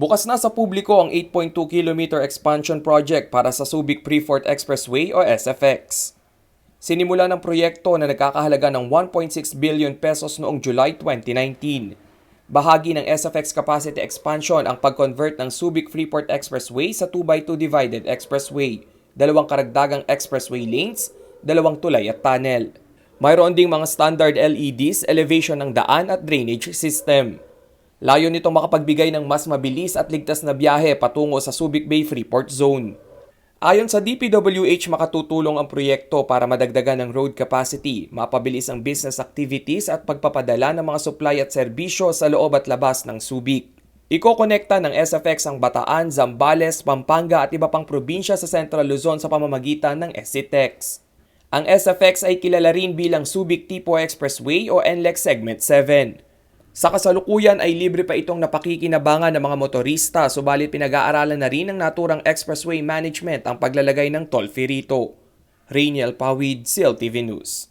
Bukas na sa publiko ang 8.2 km expansion project para sa Subic Freeport Expressway o SFX. Sinimula ng proyekto na nagkakahalaga ng 1.6 billion pesos noong July 2019. Bahagi ng SFX capacity expansion ang pag-convert ng Subic Freeport Expressway sa 2x2 divided expressway, 2 karagdagang expressway lanes, 2 tulay at tunnel. Mayroon ding mga standard LEDs, elevation ng daan at drainage system. Layo nitong makapagbigay ng mas mabilis at ligtas na biyahe patungo sa Subic Bay Freeport Zone. Ayon sa DPWH, makatutulong ang proyekto para madagdagan ng road capacity, mapabilis ang business activities at pagpapadala ng mga supply at serbisyo sa loob at labas ng Subic. Ikokonekta ng SFX ang Bataan, Zambales, Pampanga at iba pang probinsya sa Central Luzon sa pamamagitan ng SCTEX. Ang SFX ay kilala rin bilang Subic Tipo Expressway o NLEX Segment 7. Sa kasalukuyan ay libre pa itong napakikinabangan ng mga motorista, subalit pinag-aaralan na rin ng naturang expressway management ang paglalagay ng toll fee rito. Rainiel Pawid, CLTV News.